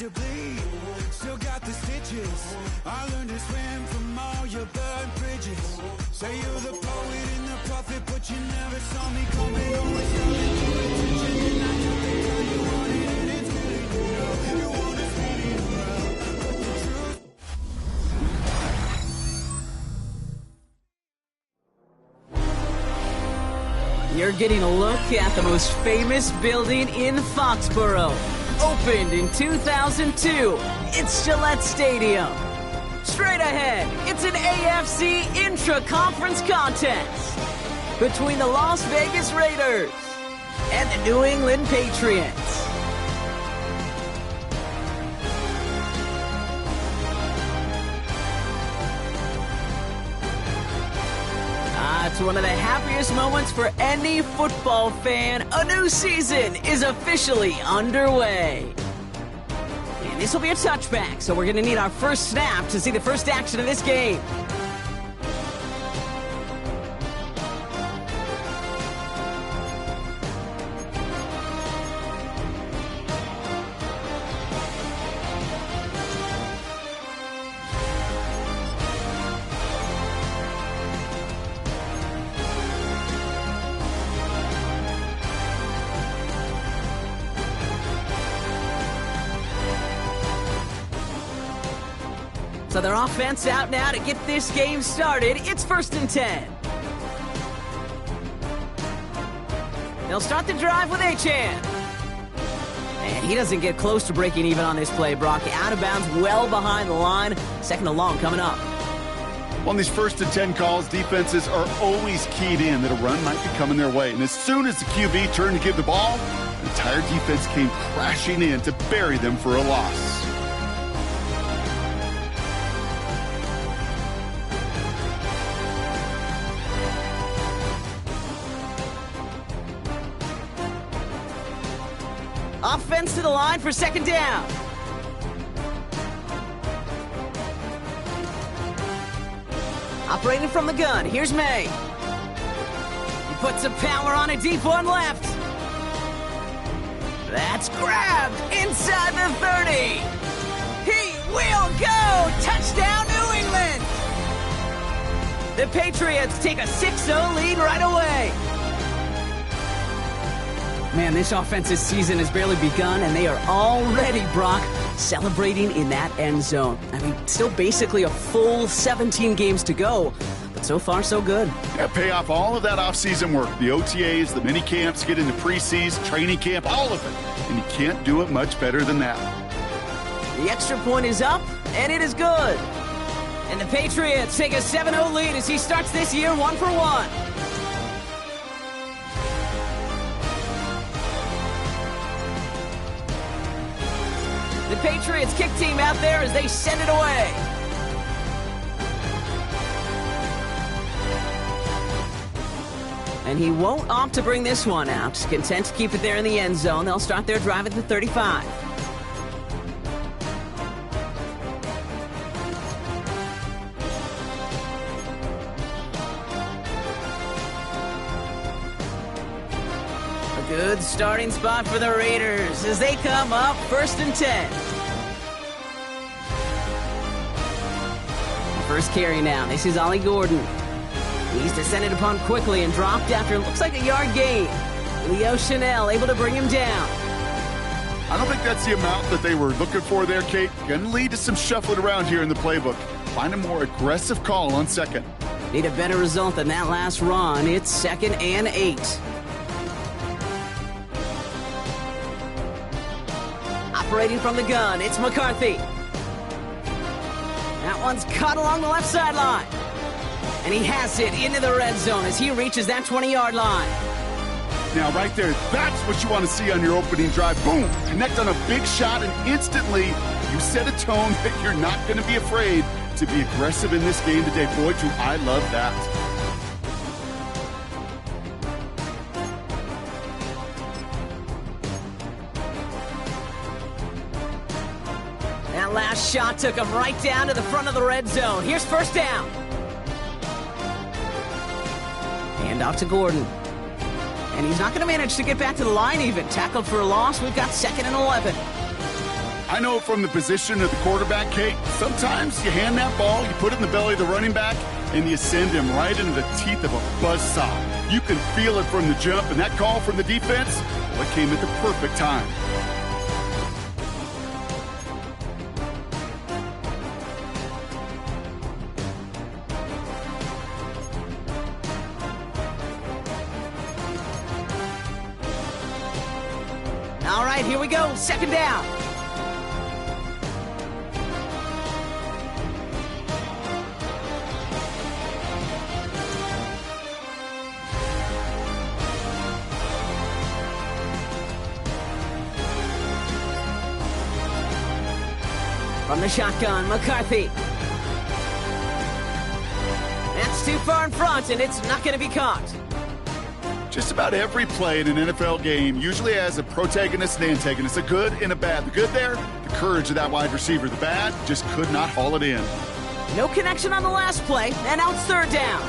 to bleed, still got the stitches. I learned to swim from all your burned bridges. Say you're the poet and the prophet, but you never saw me coming. Always running to attention, and I know they tell you want it, and it's killing you now. You wanna spin it around, but the truth. You're getting a look at the most famous building in Foxborough. Opened in 2002, it's Gillette Stadium. Straight ahead, it's an AFC intra-conference contest between the Las Vegas Raiders and the New England Patriots. It's one of the happiest moments for any football fan. A new season is officially underway. And this will be a touchback, so we're going to need our first snap to see the first action of this game. So their offense out now to get this game started. It's 1st and 10. They'll start the drive with Achane. And he doesn't get close to breaking even on this play, Brock. Out of bounds, well behind the line. 2nd and long coming up. On these 1st and 10 calls, defenses are always keyed in that a run might be coming their way. And as soon as the QB turned to give the ball, the entire defense came crashing in to bury them for a loss. Offense to the line for 2nd down. Operating from the gun, here's May. He puts some power on a deep one left. That's grabbed inside the 30. He will go! Touchdown, New England! The Patriots take a 6-0 lead right away. Man, this offensive season has barely begun, and they are already, Brock, celebrating in that end zone. I mean, still basically a full 17 games to go, but so far, so good. Yeah, pay off all of that off-season work. The OTAs, the mini camps, get into preseason, training camp, all of it. And you can't do it much better than that. The extra point is up, and it is good. And the Patriots take a 7-0 lead as he starts this year 1-for-1. The Patriots kick team out there as they send it away. And he won't opt to bring this one out. Content to keep it there in the end zone. They'll start their drive at the 35. A good starting spot for the Raiders as they come up 1st and 10. First carry now. This is Ollie Gordon. He's descended upon quickly and dropped after it looks like a yard gain. Leo Chanel able to bring him down. I don't think that's the amount that they were looking for there, Kate. Going to lead to some shuffling around here in the playbook. Find a more aggressive call on 2nd. Need a better result than that last run. It's 2nd and 8. Operating from the gun, it's McCarthy. That one's caught along the left sideline. And he has it into the red zone as he reaches that 20-yard line. Now, right there, that's what you want to see on your opening drive. Boom! Connect on a big shot, and instantly you set a tone that you're not going to be afraid to be aggressive in this game today. Boy, do I love that. That last shot took him right down to the front of the red zone. Here's 1st down. Hand off to Gordon. And he's not going to manage to get back to the line even. Tackled for a loss. We've got 2nd and 11. I know from the position of the quarterback, Kate, sometimes you hand that ball, you put it in the belly of the running back, and you send him right into the teeth of a buzzsaw. You can feel it from the jump, and that call from the defense, well, it came at the perfect time. All right, here we go. Second down. From the shotgun, McCarthy. That's too far in front, and it's not going to be caught. Just about every play in an NFL game usually has a protagonist and antagonist, a good and a bad. The good there, the courage of that wide receiver. The bad, just could not haul it in. No connection on the last play, and now it's third down.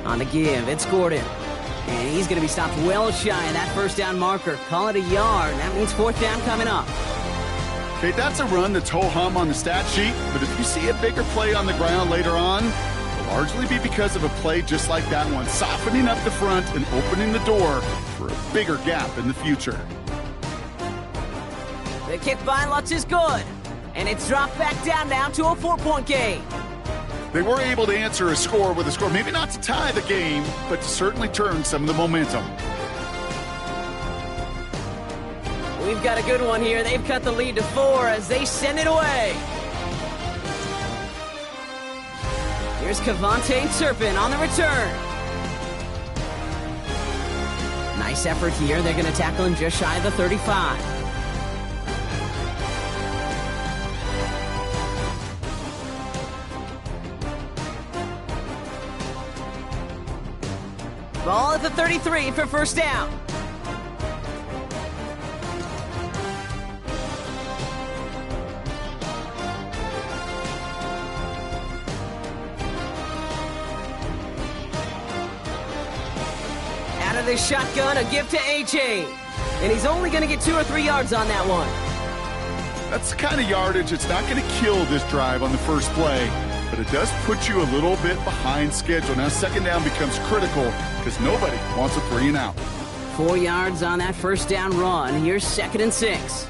On the give, it's Gordon. And he's going to be stopped well shy of that first down marker. Call it a yard. That means fourth down coming up. Okay, that's a run that's ho-hum on the stat sheet, but if you see a bigger play on the ground later on, it'll largely be because of a play just like that one, softening up the front and opening the door for a bigger gap in the future. The kick by Lutz is good. And it's dropped back down now to a 4-point game. They were able to answer a score with a score, maybe not to tie the game, but to certainly turn some of the momentum. We've got a good one here. They've cut the lead to 4 as they send it away. Here's Kevontae Turpin on the return. Nice effort here. They're going to tackle him just shy of the 35. Ball at the 33 for first down. Out of the shotgun, a give to A.J. And he's only going to get 2 or 3 yards on that one. That's the kind of yardage that's not going to kill this drive on the first play, but it does put you a little bit behind schedule. Now second down becomes critical because nobody wants a 3 and out. 4 yards on that first down run. Here's 2nd and 6.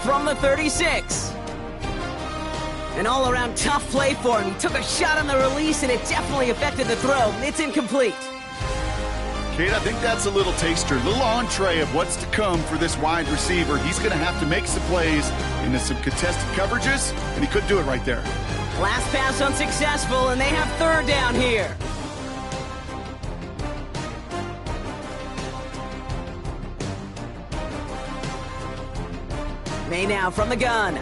From the 36. An all-around tough play for him. He took a shot on the release, and it definitely affected the throw. It's incomplete. Kate, I think that's a little taster, a little entree of what's to come for this wide receiver. He's going to have to make some plays into some contested coverages, and he couldn't do it right there. Last pass unsuccessful, and they have third down here. May now from the gun.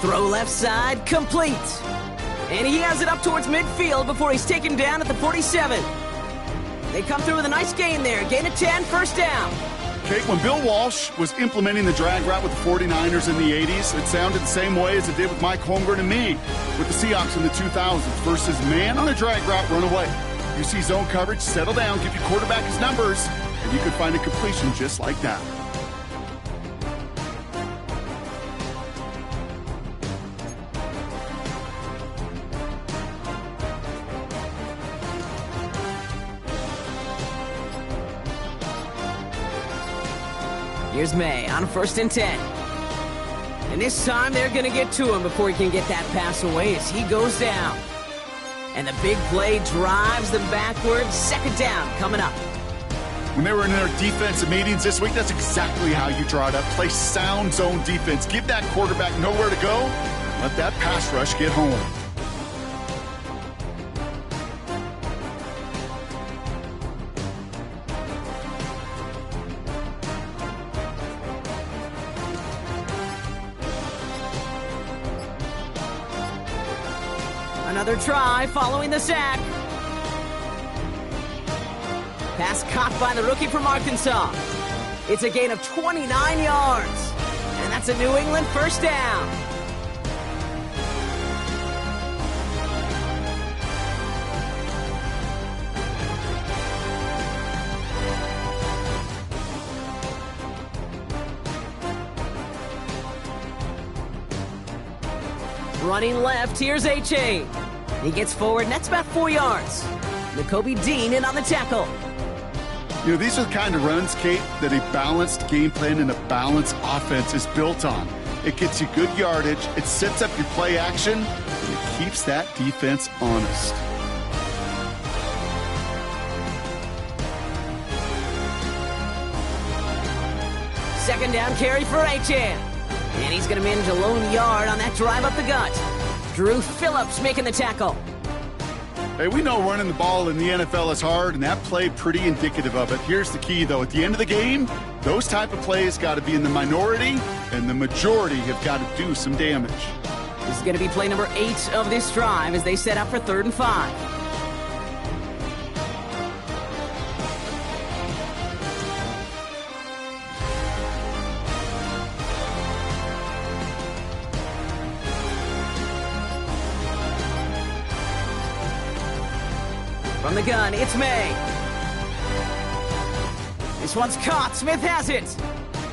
Throw left side, complete. And he has it up towards midfield before he's taken down at the 47. They come through with a nice gain there. Gain of 10, first down. Kate, when Bill Walsh was implementing the drag route with the 49ers in the 80s, it sounded the same way as it did with Mike Holmgren and me with the Seahawks in the 2000s versus man on a drag route, run away. You see zone coverage, settle down, give your quarterback his numbers, and you can find a completion just like that. Here's May on 1st and 10. And this time they're going to get to him before he can get that pass away as he goes down. And the big play drives them backwards. Second down coming up. When they were in their defensive meetings this week, that's exactly how you draw it up. Play sound zone defense. Give that quarterback nowhere to go. Let that pass rush get home. Another try following the sack. Pass caught by the rookie from Arkansas. It's a gain of 29 yards. And that's It's a New England first down. Running left, here's A-Chain. He gets forward, and that's about 4 yards. Nakobe Dean in on the tackle. You know, these are the kind of runs, Kate, that a balanced game plan and a balanced offense is built on. It gets you good yardage, it sets up your play action, and it keeps that defense honest. Second down carry for A-Chan. And he's going to manage a lone yard on that drive up the gut. Drew Phillips making the tackle. Hey, we know running the ball in the NFL is hard, and that play pretty indicative of it. Here's the key, though. At the end of the game, those type of plays got to be in the minority, and the majority have got to do some damage. This is going to be play number 8 of this drive as they set up for 3rd and 5. From the gun, it's May. This one's caught. Smith has it.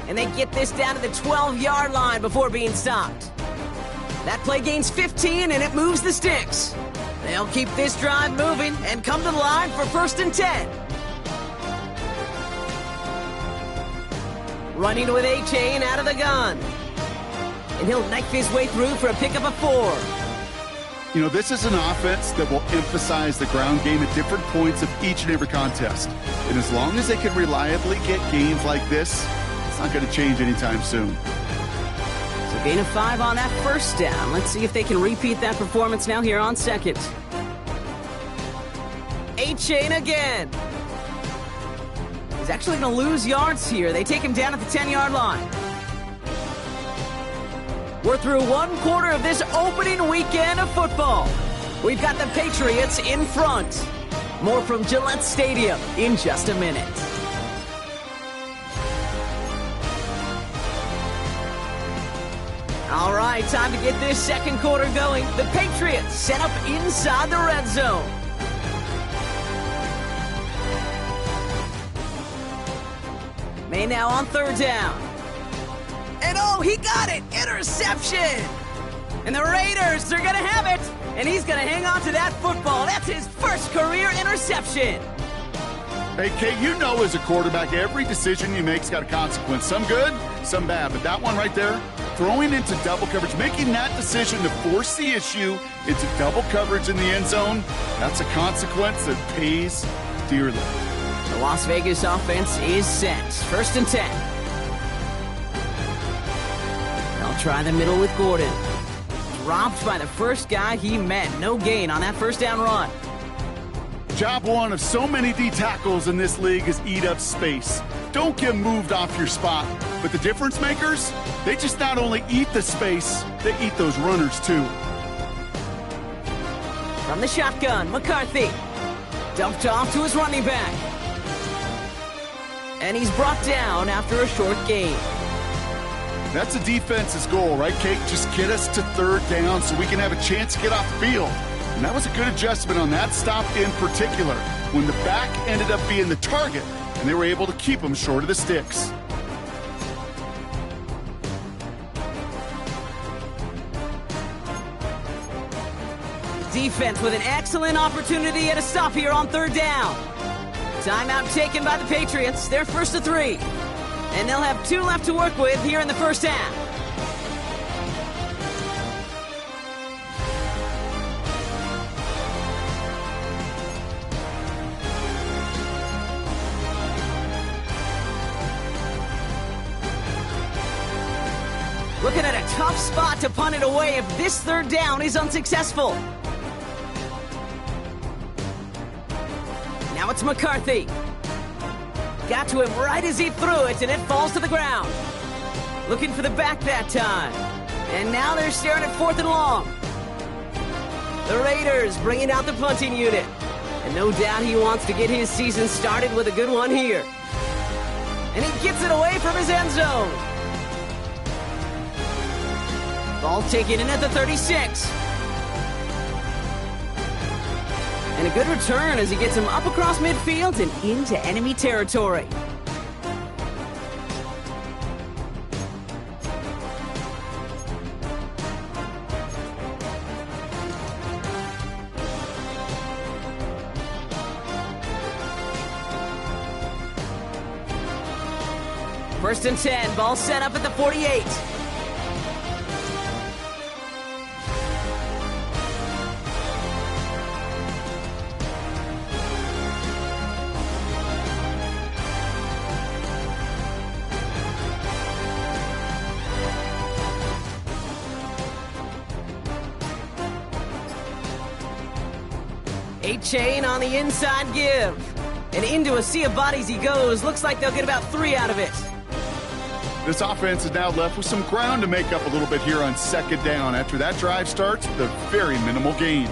And they get this down to the 12-yard line before being stopped. That play gains 15, and it moves the sticks. They'll keep this drive moving and come to the line for 1st and 10. Running with A-Chain out of the gun. And he'll knife his way through for a pickup of 4. You know, this is an offense that will emphasize the ground game at different points of each and every contest. And as long as they can reliably get gains like this, it's not going to change anytime soon. So gain of 5 on that first down. Let's see if they can repeat that performance now here on 2nd. A-Chain again. He's actually going to lose yards here. They take him down at the 10-yard line. We're through 1 quarter of this opening weekend of football. We've got the Patriots in front. More from Gillette Stadium in just a minute. All right, time to get this 2nd quarter going. The Patriots set up inside the red zone. May now on 3rd down. And oh, he got it! Interception! And the Raiders are going to have it! And he's going to hang on to that football. That's his first career interception. Hey, Kate, you know as a quarterback, every decision you make's got a consequence. Some good, some bad. But that one right there, throwing into double coverage, making that decision to force the issue into double coverage in the end zone, that's a consequence that pays dearly. The Las Vegas offense is set. 1st and 10. They'll try the middle with Gordon. Dropped by the first guy he met. No gain on that 1st down run. Job one of so many D tackles in this league is eat up space. Don't get moved off your spot. But the difference makers, they just not only eat the space, they eat those runners too. From the shotgun, McCarthy. Dumped off to his running back. And he's brought down after a short gain. That's a defense's goal, right, Kate? Just get us to 3rd down so we can have a chance to get off the field. And that was a good adjustment on that stop in particular, when the back ended up being the target, and they were able to keep him short of the sticks. Defense with an excellent opportunity at a stop here on 3rd down. Timeout taken by the Patriots. They're 1st and 3. And they'll have 2 left to work with here in the 1st half. Looking at a tough spot to punt it away if this 3rd down is unsuccessful. Now it's McCarthy. Got to him right as he threw it, and it falls to the ground. Looking for the back that time. And now they're staring at 4th and long. The Raiders bringing out the punting unit. And no doubt he wants to get his season started with a good one here. And he gets it away from his end zone. Ball taken in at the 36. And a good return as he gets him up across midfield and into enemy territory. First and 10, ball set up at the 48. A-Chain on the inside give. And into a sea of bodies he goes. Looks like they'll get about 3 out of it. This offense is now left with some ground to make up a little bit here on second down. After that drive starts, the very minimal gain.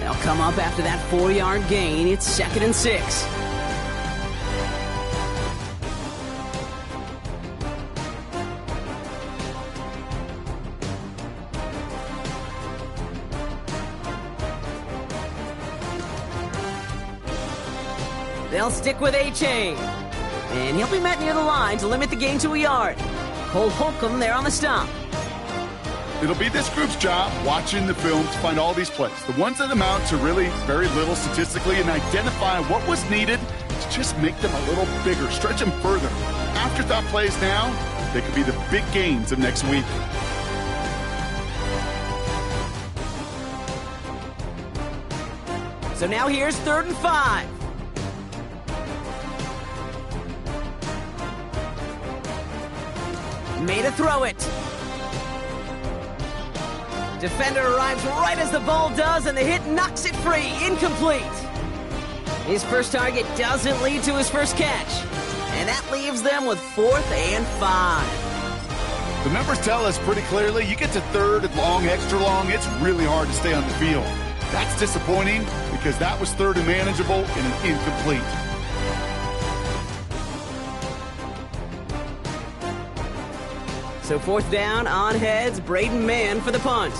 They'll come up after that 4-yard gain. It's 2nd and 6. They'll stick with A-Chain. And he'll be met near the line to limit the gain to a yard. Cole Holcomb there on the stop. It'll be this group's job watching the film to find all these plays, the ones that amount to really very little statistically, and identify what was needed to just make them a little bigger, stretch them further. Afterthought plays now, they could be the big gains of next week. So now here's 3rd and 5. Made a throw it. Defender arrives right as the ball does, and the hit knocks it free. Incomplete. His first target doesn't lead to his first catch. And that leaves them with 4th and 5. The numbers tell us pretty clearly, you get to 3rd and long, extra long, it's really hard to stay on the field. That's disappointing because that was 3rd and manageable and an incomplete. So 4th down on heads, Braden Mann for the punt.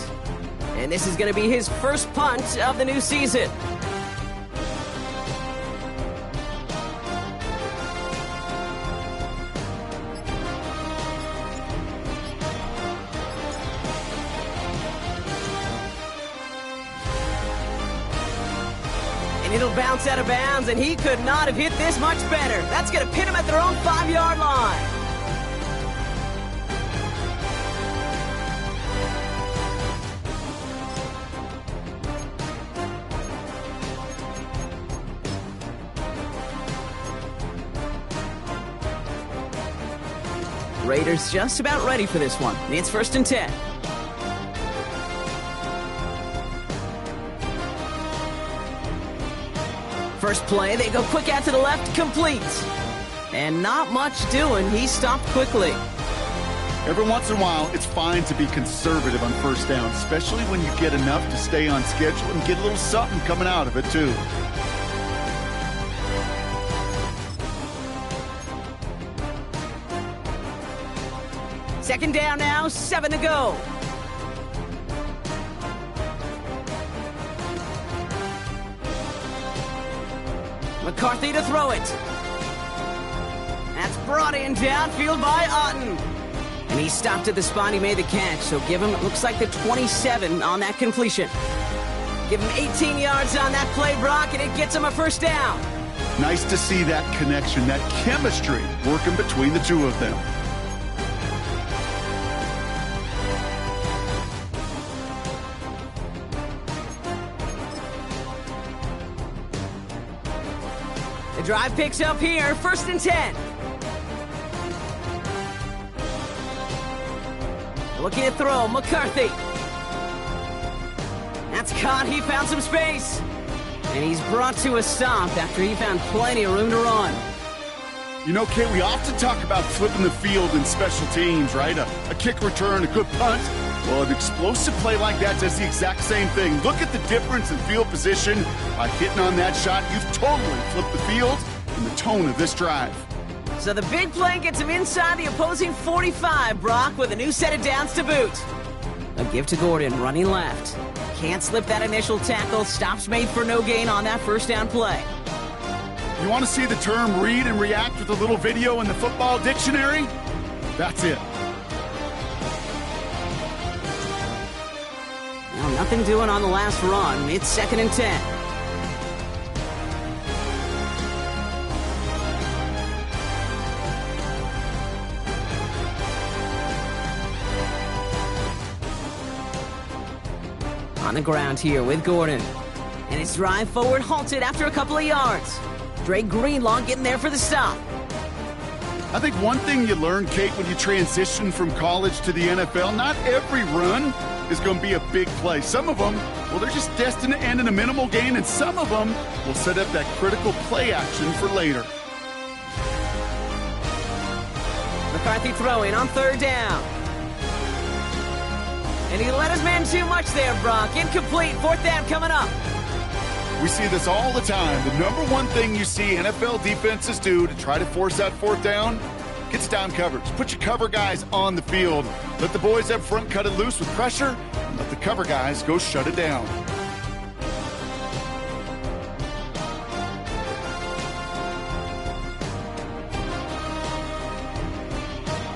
And this is going to be his first punt of the new season. And it'll bounce out of bounds, and he could not have hit this much better. That's going to pin him at their own 5-yard line. Raiders just about ready for this one. It's 1st and 10. First play, they go quick out to the left, complete. And not much doing. He stopped quickly. Every once in a while, it's fine to be conservative on 1st down, especially when you get enough to stay on schedule and get a little something coming out of it, too. Second down now, 7 to go. McCarthy to throw it. That's brought in downfield by Otten. And he stopped at the spot he made the catch, so give him, it looks like the 27 on that completion. Give him 18 yards on that play, Brock, and it gets him a 1st down. Nice to see that connection, that chemistry working between the two of them. The drive picks up here, 1st and 10. Looking to throw, McCarthy. That's caught, he found some space. And he's brought to a stop after he found plenty of room to run. You know, Kate, we often talk about flipping the field in special teams, right? A kick return, a good punt. Well, an explosive play like that does the exact same thing. Look at the difference in field position. By hitting on that shot, you've totally flipped the field and the tone of this drive. So the big play gets him inside the opposing 45, Brock, with a new set of downs to boot. A give to Gordon, running left. Can't slip that initial tackle. Stops made for no gain on that first down play. You want to see the term read and react with a little video in the football dictionary? That's it. Now, nothing doing on the last run. It's 2nd and 10. On the ground here with Gordon. And his drive forward halted after a couple of yards. Dre Greenlaw getting there for the stop. I think one thing you learn, Kate, when you transition from college to the NFL, not every run is going to be a big play. Some of them, well, they're just destined to end in a minimal gain, and some of them will set up that critical play action for later. McCarthy throwing on 3rd down. And he let his man too much there, Brock. Incomplete. 4th down coming up. We see this all the time. The number one thing you see NFL defenses do to try to force that 4th down, gets down coverage. Put your cover guys on the field. Let the boys up front cut it loose with pressure, and let the cover guys go shut it down.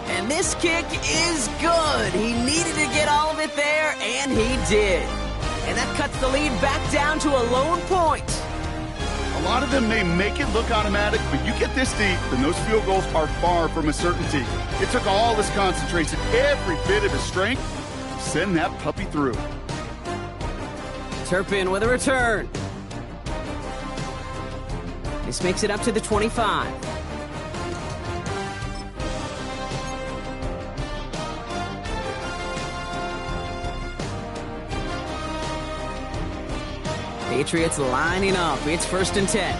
And this kick is good. He needed to get all of it there, and he did. And that cuts the lead back down to a lone point. A lot of them may make it look automatic, but you get this deep, and those field goals are far from a certainty. It took all his concentration, every bit of his strength, to send that puppy through. Turpin with a return. This makes it up to the 25. Patriots lining up. It's 1st and 10.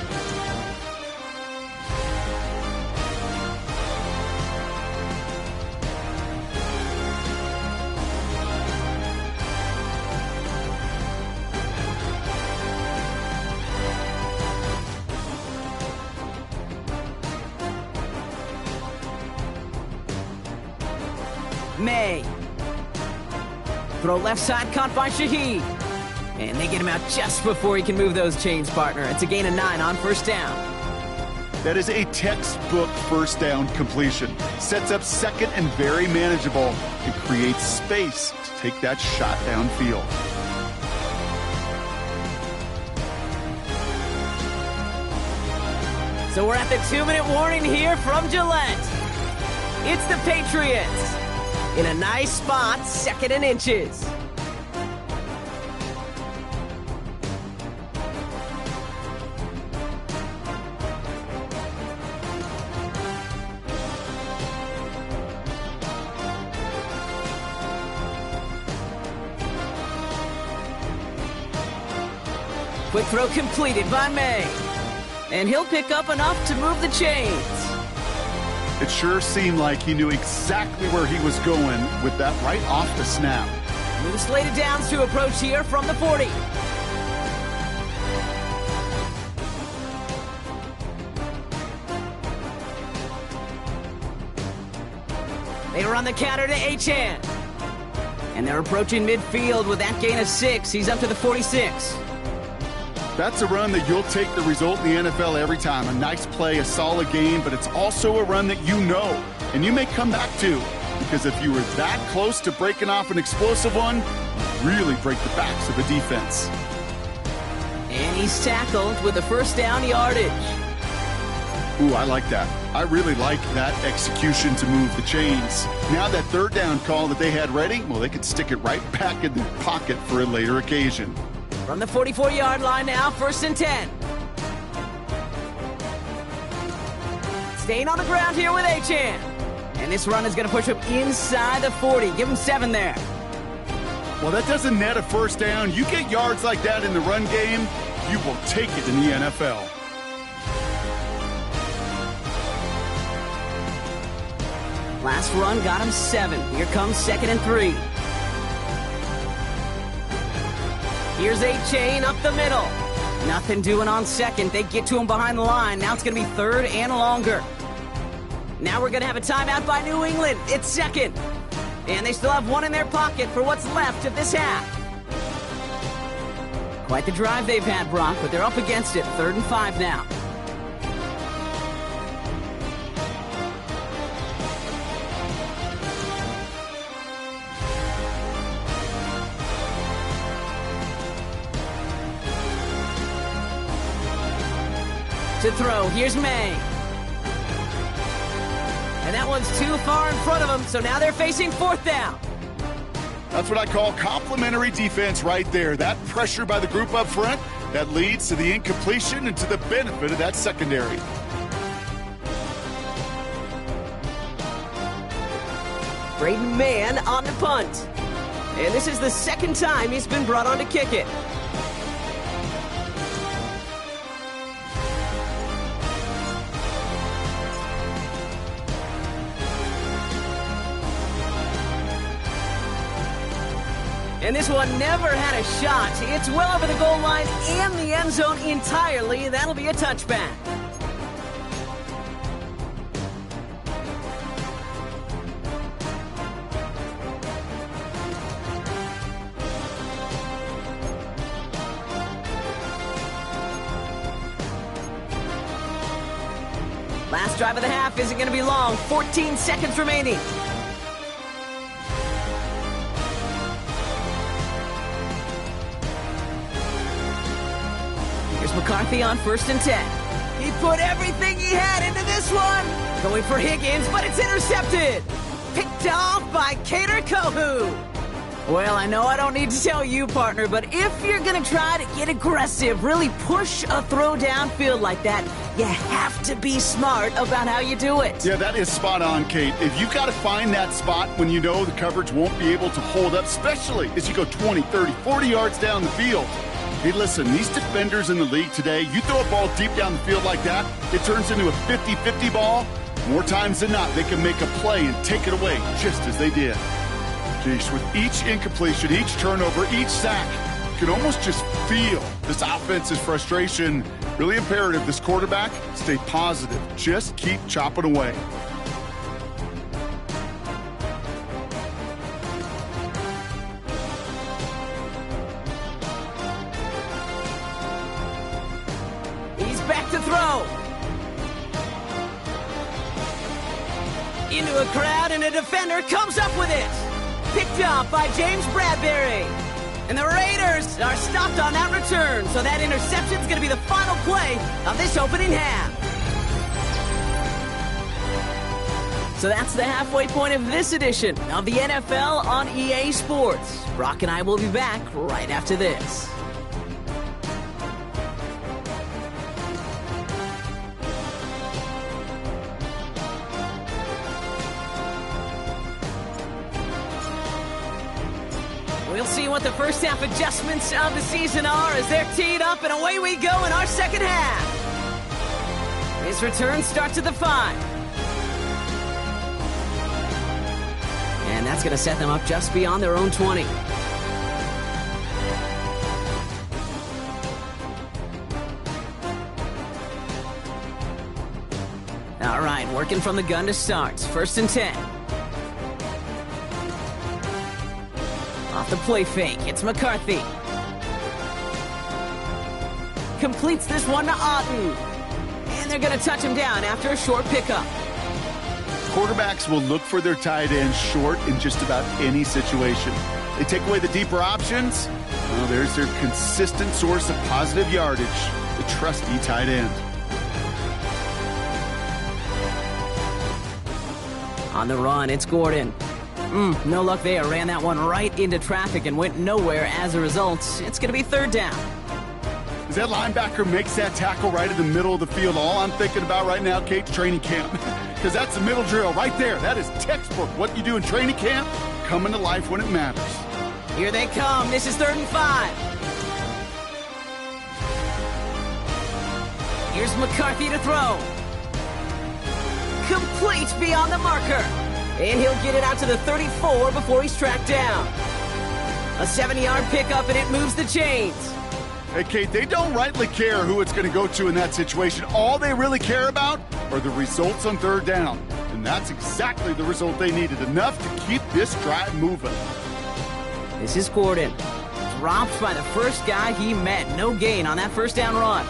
May. Throw left side, caught by Shaheed. And they get him out just before he can move those chains, partner. It's a gain of 9 on 1st down. That is a textbook 1st down completion. Sets up 2nd and very manageable and creates space to take that shot downfield. So we're at the 2-minute warning here from Gillette. It's the Patriots in a nice spot, 2nd and inches. Quick throw completed by May. And he'll pick up enough to move the chains. It sure seemed like he knew exactly where he was going with that right off the snap. With a slate of downs to approach here from the 40. They run the counter to Achane. And they're approaching midfield with that gain of 6. He's up to the 46. That's a run that you'll take the result in the NFL every time. A nice play, a solid game, but it's also a run that you know, and you may come back to, because if you were that close to breaking off an explosive one, you really break the backs of the defense. And he's tackled with the 1st down yardage. Ooh, I like that. I really like that execution to move the chains. Now that 3rd down call that they had ready, well, they could stick it right back in their pocket for a later occasion. From the 44-yard line now, 1st and 10. Staying on the ground here with Achane. And this run is going to push him inside the 40. Give him 7 there. Well, that doesn't net a 1st down. You get yards like that in the run game, you will take it in the NFL. Last run got him 7. Here comes 2nd and 3. Here's A-Chain up the middle. Nothing doing on second. They get to him behind the line. Now it's going to be third and longer. Now we're going to have a timeout by New England. It's second. And they still have one in their pocket for what's left of this half. Quite the drive they've had, Brock, but they're up against it. 3rd and 5 now. To throw, here's May. And that one's too far in front of them, so now they're facing 4th down. That's what I call complimentary defense right there. That pressure by the group up front, that leads to the incompletion and to the benefit of that secondary. Braden Mann on the punt. And this is the 2nd time he's been brought on to kick it. And this one never had a shot. It's well over the goal line and the end zone entirely. That'll be a touchback. Last drive of the half isn't going to be long. 14 seconds remaining. McCarthy on 1st and 10. He put everything he had into this one. Going for Higgins, but it's intercepted. Picked off by Kader Kohou. Well, I know I don't need to tell you, partner, but if you're going to try to get aggressive, really push a throw downfield like that, you have to be smart about how you do it. Yeah, that is spot on, Kate. If you've got to find that spot when you know the coverage won't be able to hold up, especially as you go 20, 30, 40 yards down the field. Hey, listen, these defenders in the league today, you throw a ball deep down the field like that, it turns into a 50-50 ball. More times than not, they can make a play and take it away, just as they did. Geez, with each incompletion, each turnover, each sack, you can almost just feel this offense's frustration. Really imperative, this quarterback, stay positive. Just keep chopping away. Back to throw. Into a crowd, and a defender comes up with it. Picked up by James Bradbury. And the Raiders are stopped on that return, so that interception's going to be the final play of this opening half. So that's the halfway point of this edition of the NFL on EA Sports. Brock and I will be back right after this. We'll see what the first half adjustments of the season are as they're teed up, and away we go in our second half. His return starts at the 5. And that's going to set them up just beyond their own 20. All right, working from the gun to start. 1st and 10. Off the play fake, it's McCarthy. Completes this one to Otten. And they're going to touch him down after a short pickup. Quarterbacks will look for their tight end short in just about any situation. They take away the deeper options. Well, there's their consistent source of positive yardage, the trusty tight end. On the run, it's Gordon. No luck there. Ran that one right into traffic and went nowhere as a result. It's going to be 3rd down. As that linebacker makes that tackle right in the middle of the field, all I'm thinking about right now, Kate's training camp. Because that's the middle drill right there. That is textbook. What you do in training camp, coming to life when it matters. Here they come. This is 3rd and 5. Here's McCarthy to throw. Complete beyond the marker. And he'll get it out to the 34 before he's tracked down. A 7-yard pickup, and it moves the chains. Hey, Kate, they don't rightly care who it's going to go to in that situation. All they really care about are the results on third down. And that's exactly the result they needed, enough to keep this drive moving. This is Gordon. Dropped by the first guy he met. No gain on that first down run.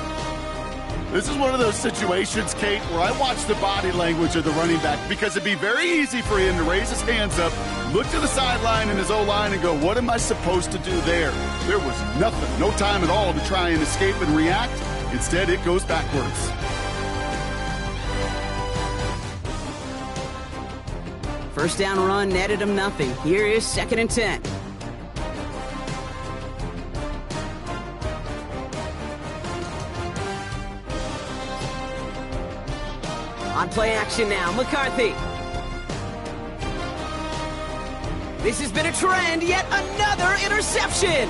This is one of those situations, Kate, where I watch the body language of the running back, because it'd be very easy for him to raise his hands up, look to the sideline in his O-line and go, what am I supposed to do there? There was nothing, no time at all to try and escape and react. Instead, it goes backwards. First down run netted him nothing. Here is 2nd and 10. On play action now, McCarthy. This has been a trend, yet another interception.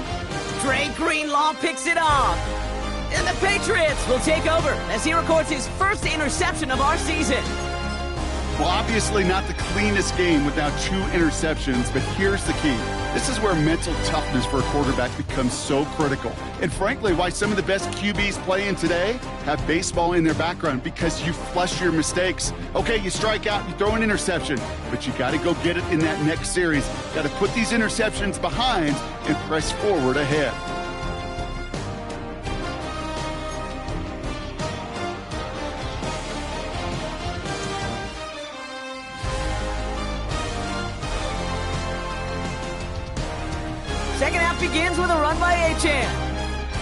Dre Greenlaw picks it off. And the Patriots will take over as he records his first interception of our season. Well, obviously not the cleanest game without 2 interceptions, but here's the key. This is where mental toughness for a quarterback becomes so critical. And frankly, why some of the best QBs playing today have baseball in their background, because you flush your mistakes. Okay, you strike out, you throw an interception, but you got to go get it in that next series. Got to put these interceptions behind and press forward ahead. Second half begins with a run by Achane.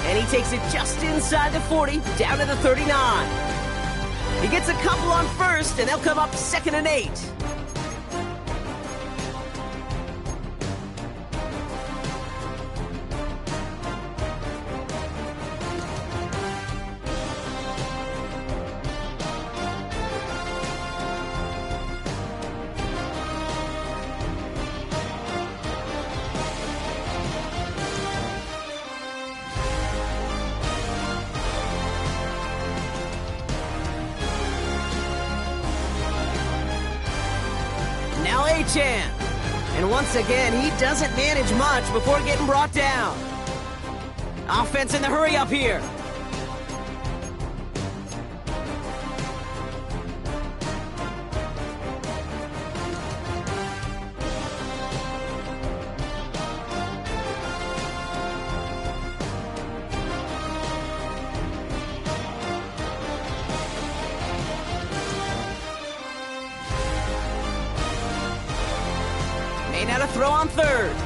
And he takes it just inside the 40, down to the 39. He gets a couple on first, and they'll come up 2nd and 8. Now Achane. And once again, he doesn't manage much before getting brought down. Offense in the hurry up here. Made out a throw on third.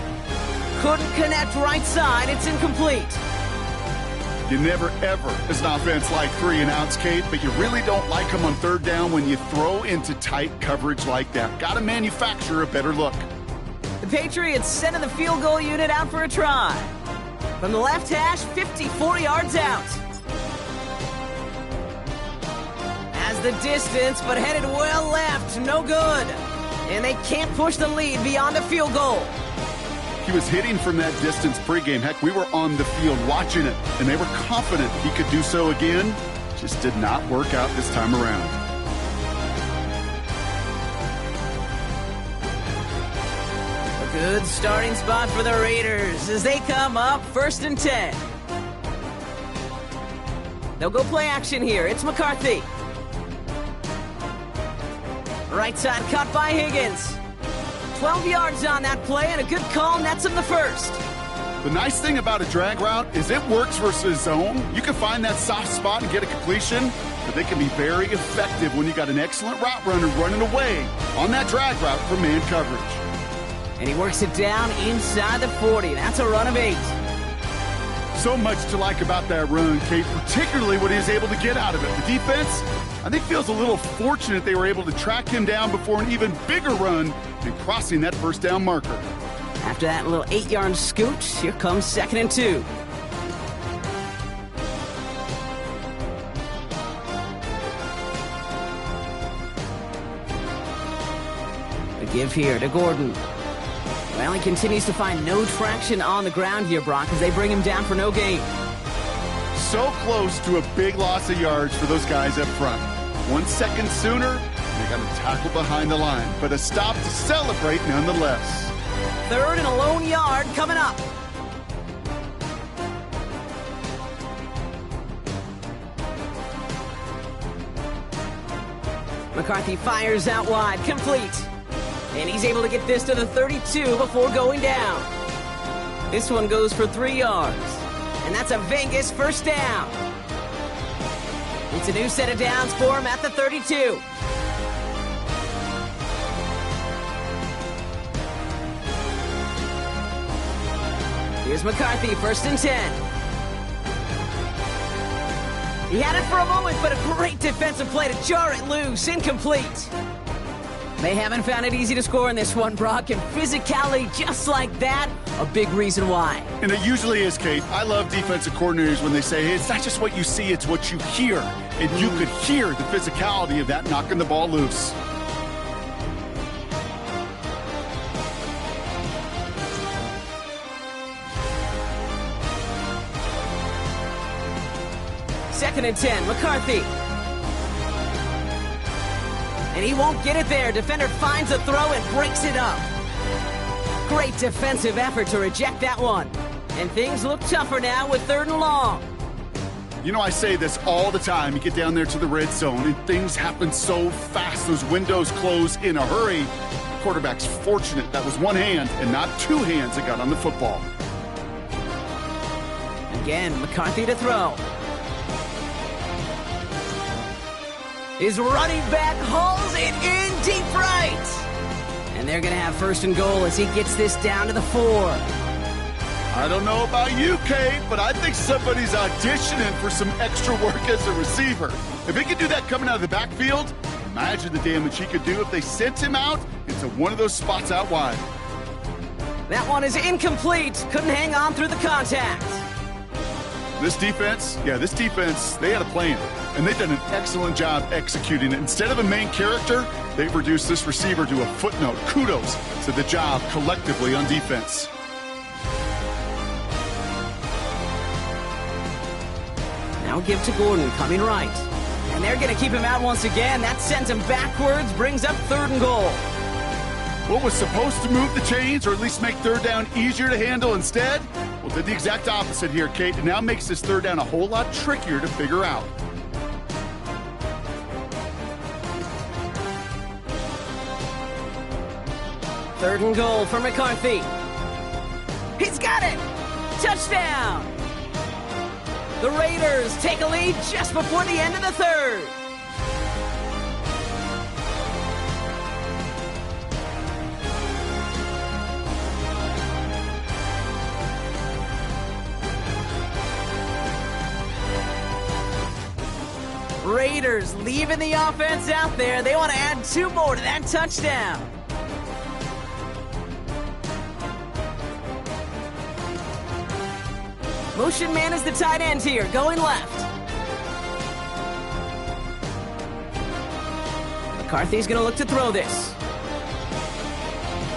Couldn't connect right side. It's incomplete. You never, ever, as an offense, like 3-and-outs, Kate, but you really don't like them on third down when you throw into tight coverage like that. Got to manufacture a better look. The Patriots sending the field goal unit out for a try. From the left hash, 54 yards out. Has the distance, but headed well left. No good. And they can't push the lead beyond a field goal. He was hitting from that distance pregame. Heck, we were on the field watching it, and they were confident he could do so again. Just did not work out this time around. A good starting spot for the Raiders as they come up 1st and 10. They'll go play action here. It's McCarthy. Right side cut by Higgins. 12 yards on that play, and a good call nets him the first. The nice thing about a drag route is it works versus zone. You can find that soft spot and get a completion, but they can be very effective when you got an excellent route runner running away on that drag route from man coverage. And he works it down inside the 40. That's a run of 8. So much to like about that run, Kate, particularly what he was able to get out of it. The defense, I think, feels a little fortunate they were able to track him down before an even bigger run and crossing that first down marker. After that little 8-yard scoot, here comes 2nd and 2. A give here to Gordon. Well, he continues to find no traction on the ground here, Brock, as they bring him down for no gain. So close to a big loss of yards for those guys up front. 1 second sooner, and they got a tackle behind the line, but a stop to celebrate nonetheless. 3rd and a lone yard coming up. McCarthy fires out wide, complete. And he's able to get this to the 32 before going down. This one goes for 3 yards. And that's a Vegas first down. It's a new set of downs for him at the 32. Here's McCarthy, 1st and 10. He had it for a moment, but a great defensive play to jar it loose, incomplete. They haven't found it easy to score in this one, Brock, and physicality just like that, a big reason why. And it usually is, Kate. I love defensive coordinators when they say, hey, it's not just what you see, it's what you hear. And you could hear the physicality of that knocking the ball loose. Second and 10, McCarthy. And he won't get it there. Defender finds a throw and breaks it up. Great defensive effort to reject that one. And things look tougher now with 3rd and long. You know, I say this all the time. You get down there to the red zone, and things happen so fast. Those windows close in a hurry. Quarterback's fortunate that was one hand and not 2 hands that got on the football. Again, McCarthy to throw. His running back hauls it in deep right. And they're going to have 1st and goal as he gets this down to the 4. I don't know about you, Kate, but I think somebody's auditioning for some extra work as a receiver. If he could do that coming out of the backfield, imagine the damage he could do if they sent him out into one of those spots out wide. That one is incomplete. Couldn't hang on through the contact. This defense, they had a plan, and they've done an excellent job executing it. Instead of a main character, they've reduced this receiver to a footnote. Kudos to the job collectively on defense. Now give to Gordon, coming right. And they're going to keep him out once again. That sends him backwards, brings up 3rd and goal. What was supposed to move the chains, or at least make 3rd down easier to handle instead? Well, did the exact opposite here, Kate. It now makes this 3rd down a whole lot trickier to figure out. Third and goal for McCarthy. He's got it! Touchdown! The Raiders take a lead just before the end of the 3rd. Raiders leaving the offense out there. They want to add 2 more to that touchdown. Motion man is the tight end here, going left. McCarthy's going to look to throw this.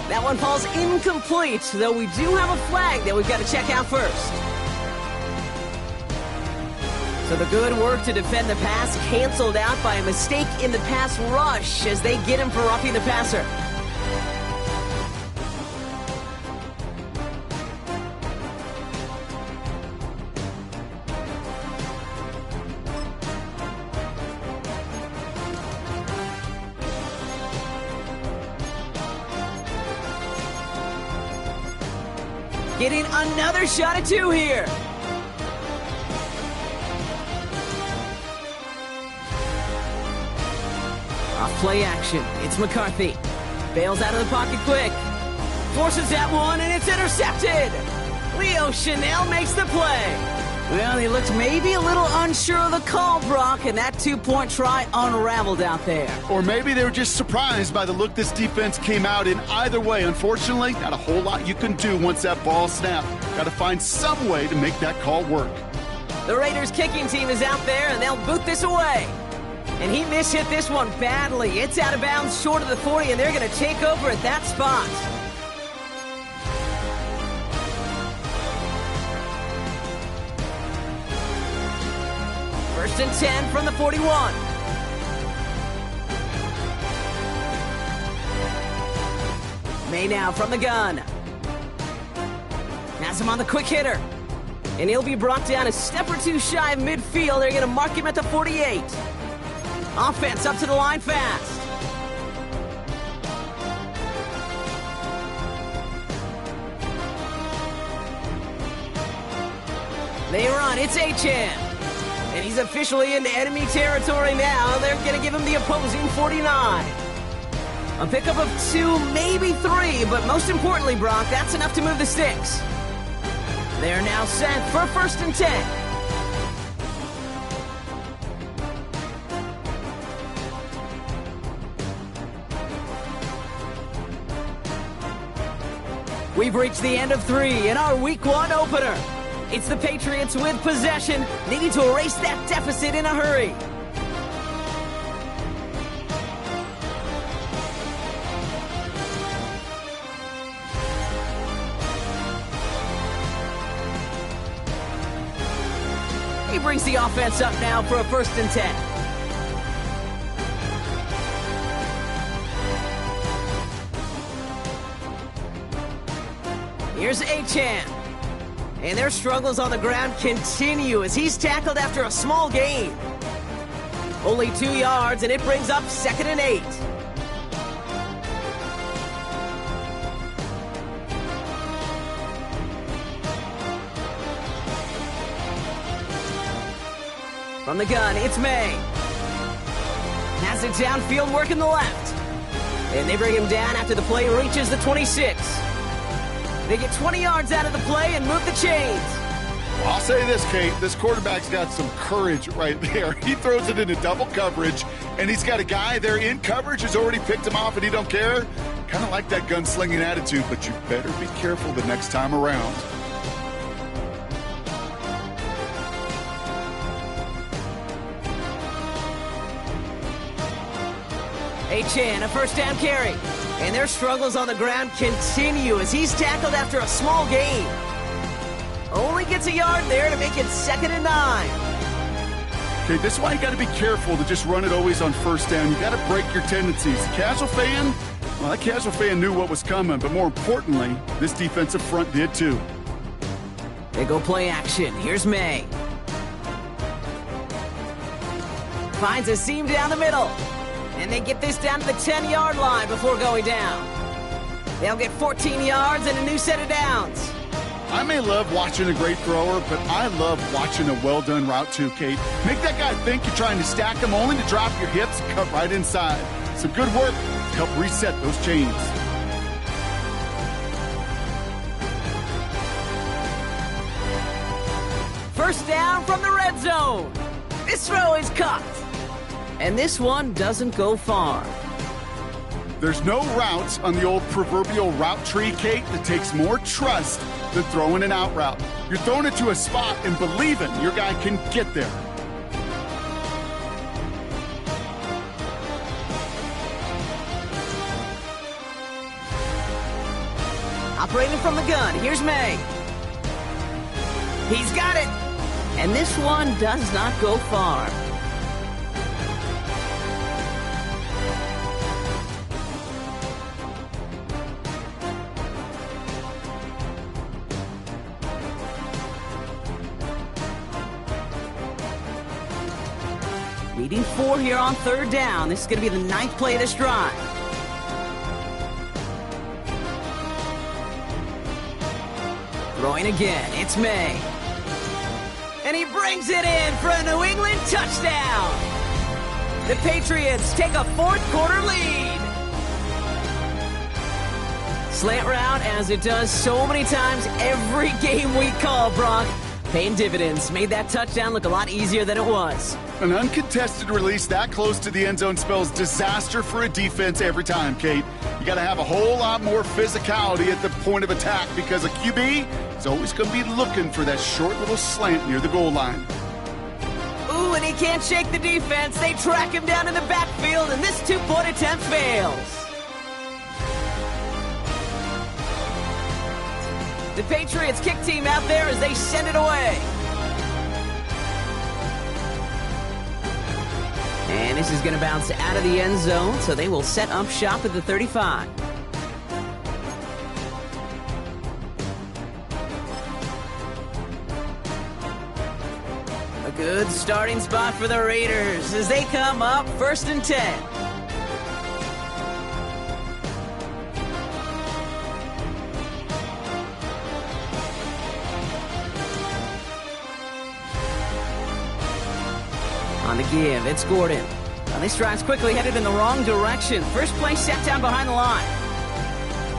That one falls incomplete, though we do have a flag that we've got to check out first. So the good work to defend the pass canceled out by a mistake in the pass rush as they get him for roughing the passer. Getting another shot at 2 here. Off play action. It's McCarthy. Bails out of the pocket quick. Forces that one, and it's intercepted. Leo Chanel makes the play. Well, he looked maybe a little unsure of the call, Brock, and that 2-point try unraveled out there. Or maybe they were just surprised by the look this defense came out in. Either way, unfortunately, not a whole lot you can do once that ball snapped. Got to find some way to make that call work. The Raiders kicking team is out there, and they'll boot this away. And he mishit this one badly. It's out of bounds short of the 40, and they're going to take over at that spot. First and 10 from the 41. May now from the gun. Has him on the quick hitter. And he'll be brought down a step or 2 shy of midfield. They're going to mark him at the 48. Offense up to the line fast. They run, it's Achane. And he's officially into enemy territory now. They're going to give him the opposing 49. A pickup of 2, maybe 3, but most importantly, Brock, that's enough to move the sticks. They're now set for 1st and 10. We've reached the end of 3 in our Week 1 opener. It's the Patriots with possession, needing to erase that deficit in a hurry. He brings the offense up now for a 1st and 10. Here's Achane. And their struggles on the ground continue as he's tackled after a small gain. Only 2 yards, and it brings up 2nd and 8. From the gun, it's May. Has it downfield, working the left. And they bring him down after the play reaches the 26. They get 20 yards out of the play and move the chains. Well, I'll say this, Kate. This quarterback's got some courage right there. He throws it into double coverage, and he's got a guy there in coverage who's already picked him off, and he don't care. Kind of like that gunslinging attitude, but you better be careful the next time around. Achane, a 1st down carry. And their struggles on the ground continue as he's tackled after a small gain. Only gets a yard there to make it 2nd and 9. Okay, this is why you got to be careful to just run it always on 1st down. You got to break your tendencies. The casual fan, well, that casual fan knew what was coming, but more importantly, this defensive front did too. They go play action. Here's May. Finds a seam down the middle. And they get this down to the 10-yard line before going down. They'll get 14 yards and a new set of downs. I may love watching a great thrower, but I love watching a well-done route too, Kate. Make that guy think you're trying to stack him only to drop your hips and cut right inside. Some good work to help reset those chains. First down from the red zone. This throw is caught. And this one doesn't go far. There's no route on the old proverbial route tree, Kate, that takes more trust than throwing an out route. You're throwing it to a spot and believing your guy can get there. Operating from the gun, here's May. He's got it. And this one does not go far. Needing 4 here on 3rd down. This is going to be the 9th play of this drive. Throwing again, it's May. And he brings it in for a New England touchdown. The Patriots take a 4th quarter lead. Slant route, as it does so many times every game we call, Brock. Paying dividends. Made that touchdown look a lot easier than it was. An uncontested release that close to the end zone spells disaster for a defense every time, Kate. You got to have a whole lot more physicality at the point of attack because a QB is always going to be looking for that short little slant near the goal line. Ooh, and he can't shake the defense. They track him down in the backfield, and this 2-point attempt fails. The Patriots kick team out there as they send it away. And this is going to bounce out of the end zone, so they will set up shop at the 35. A Good starting spot for the Raiders as they come up 1st and 10. On the give, it's Gordon. Now this drive's quickly headed in the wrong direction. First play set down behind the line.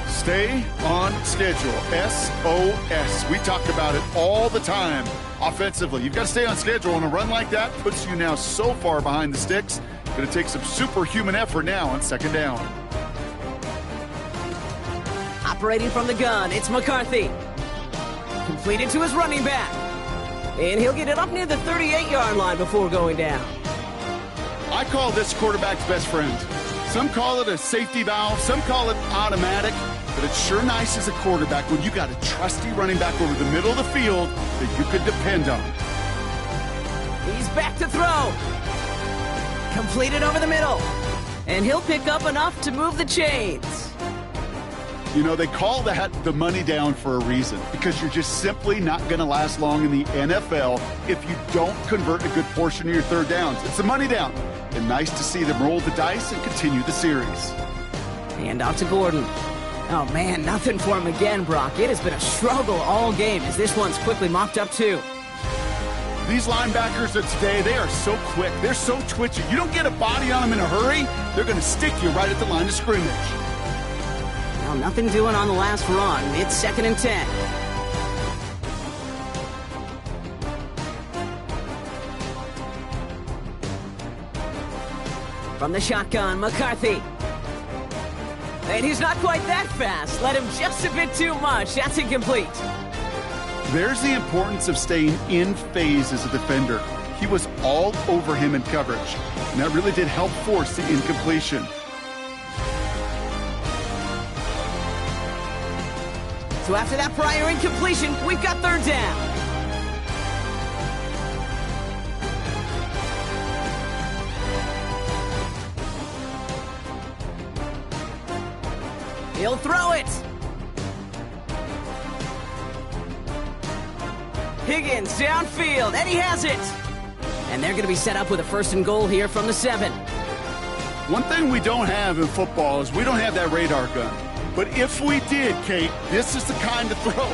Stay on schedule. SOS. We talk about it all the time. Offensively, you've got to stay on schedule, and a run like that puts you now so far behind the sticks. Going to take some superhuman effort now on 2nd down. Operating from the gun, it's McCarthy. Completed to his running back. And he'll get it up near the 38-yard line before going down. I call this quarterback's best friend. Some call it a safety valve, some call it automatic, but it's sure nice as a quarterback when you got a trusty running back over the middle of the field that you could depend on. He's back to throw. Completed over the middle. And he'll pick up enough to move the chains. You know, they call that the money down for a reason, because you're just simply not going to last long in the NFL if you don't convert a good portion of your 3rd downs. It's the money down. And nice to see them roll the dice and continue the series. Hand off to Gordon. Oh, man, nothing for him again, Brock. It has been a struggle all game as this one's quickly mopped up, too. These linebackers of today, they are so quick. They're so twitchy. You don't get a body on them in a hurry, they're going to stick you right at the line of scrimmage. Well, nothing doing on the last run. It's 2nd and 10. From the shotgun, McCarthy. And he's not quite that fast. Let him just a bit too much. That's incomplete. There's the importance of staying in phase as a defender. He was all over him in coverage, and that really did help force the incompletion. So after that prior incompletion, we've got 3rd down. He'll throw it. Higgins downfield, and he has it. And they're going to be set up with a 1st and goal here from the 7. One thing we don't have in football is we don't have that radar gun. But if we did, Kate, this is the kind of throw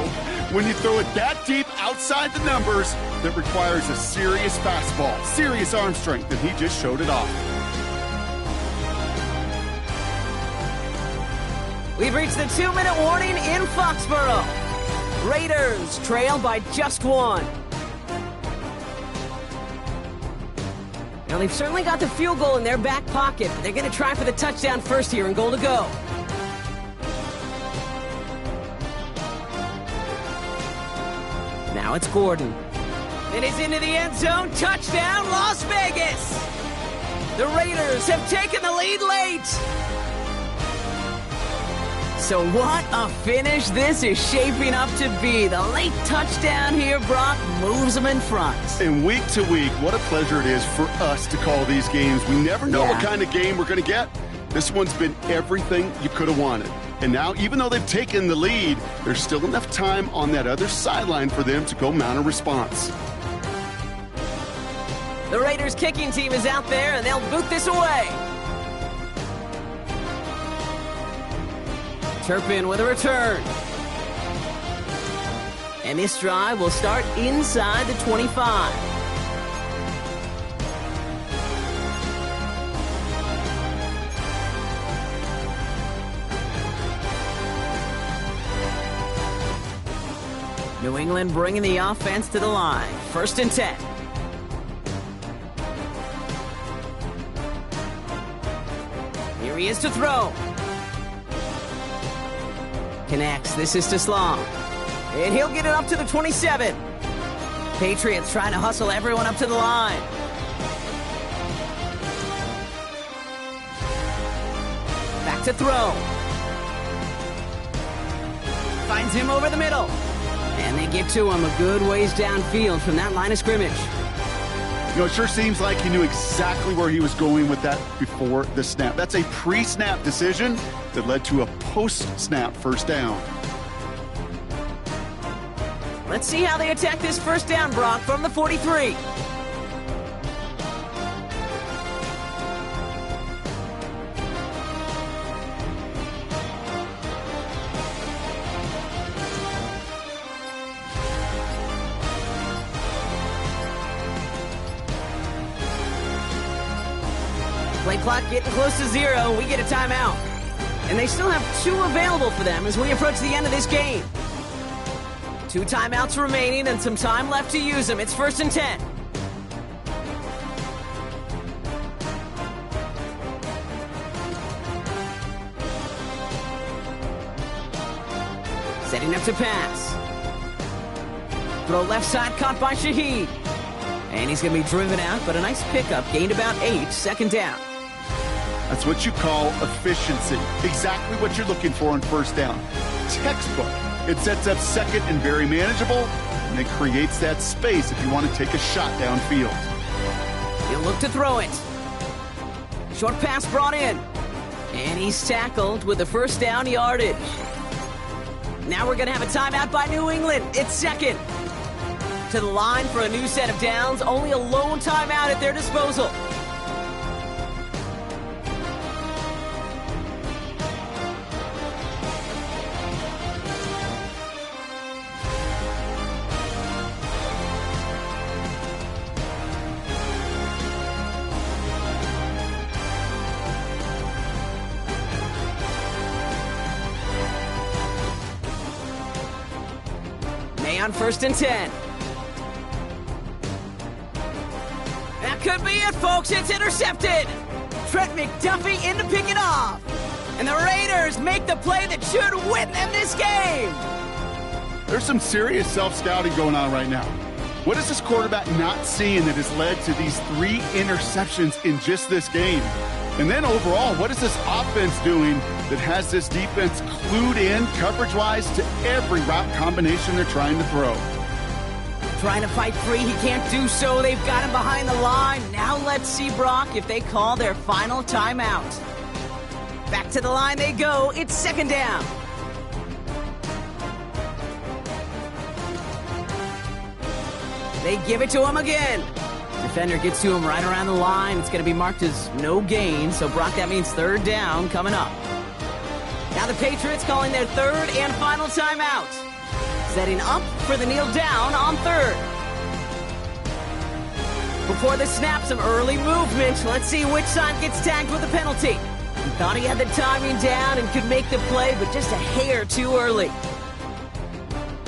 when you throw it that deep outside the numbers that requires a serious fastball, serious arm strength, and he just showed it off. We've reached the 2-minute warning in Foxborough. Raiders trail by just 1. Now, they've certainly got the field goal in their back pocket, but they're going to try for the touchdown first here and goal to go. Now it's Gordon. And it's into the end zone. Touchdown, Las Vegas! The Raiders have taken the lead late. So what a finish this is shaping up to be. The late touchdown here, Brock, moves them in front. And week to week, what a pleasure it is for us to call these games. We never know what kind of game we're going to get. This one's been everything you could have wanted. And now, even though they've taken the lead, there's still enough time on that other sideline for them to go mount a response. The Raiders kicking team is out there, and they'll boot this away. Turpin with a return. And this drive will start inside the 25. New England bringing the offense to the line. 1st and 10. Here he is to throw. Connects. This is to Sloan. And he'll get it up to the 27. Patriots trying to hustle everyone up to the line. Back to throw. Finds him over the middle. And they get to him a good ways downfield from that line of scrimmage. You know, it sure seems like he knew exactly where he was going with that before the snap. That's a pre-snap decision that led to a post-snap 1st down. Let's see how they attack this 1st down, Brock, from the 43. Play clock getting close to 0. We get a timeout. And they still have 2 available for them as we approach the end of this game. 2 timeouts remaining and some time left to use them. It's 1st and 10. Setting up to pass. Throw left side caught by Shaheed. And he's going to be driven out, but a nice pickup. Gained about 8, 2nd down. That's what you call efficiency. Exactly what you're looking for on 1st down. Textbook. It sets up 2nd and very manageable, and it creates that space if you want to take a shot downfield. He'll look to throw it. Short pass brought in. And he's tackled with the 1st down yardage. Now we're going to have a timeout by New England. It's 2nd. To the line for a new set of downs. Only a lone timeout at their disposal. On 1st and 10. That could be it, folks. It's intercepted. Trent McDuffie in to pick it off. And the Raiders make the play that should win them this game. There's some serious self-scouting going on right now. What is this quarterback not seeing that has led to these 3 interceptions in just this game? And then overall, what is this offense doing that has this defense clued in coverage-wise to every route combination they're trying to throw? Trying to fight free, he can't do so. They've got him behind the line. Now let's see, Brock, if they call their final timeout. Back to the line they go. It's 2nd down. They give it to him again. Defender gets to him right around the line. It's going to be marked as no gain. So, Brock, that means 3rd down coming up. Now the Patriots calling their 3rd and final timeout. Setting up for the kneel down on 3rd. Before the snap, some early movement. Let's see which side gets tagged with a penalty. He thought he had the timing down and could make the play, but just a hair too early.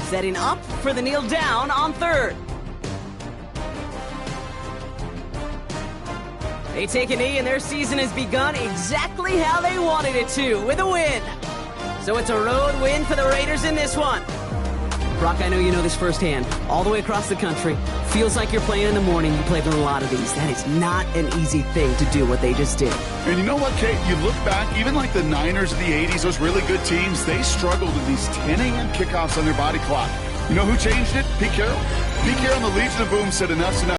Setting up for the kneel down on 3rd. They take a knee, and their season has begun exactly how they wanted it to, with a win. So it's a road win for the Raiders in this one. Brock, I know you know this firsthand. All the way across the country. Feels like you're playing in the morning. You played with a lot of these. That is not an easy thing to do what they just did. And you know what, Kate? You look back, even like the Niners of the 80s, those really good teams, they struggled with these 10 a.m. kickoffs on their body clock. You know who changed it? Pete Carroll. Pete Carroll and the Legion of Boom said enough's enough.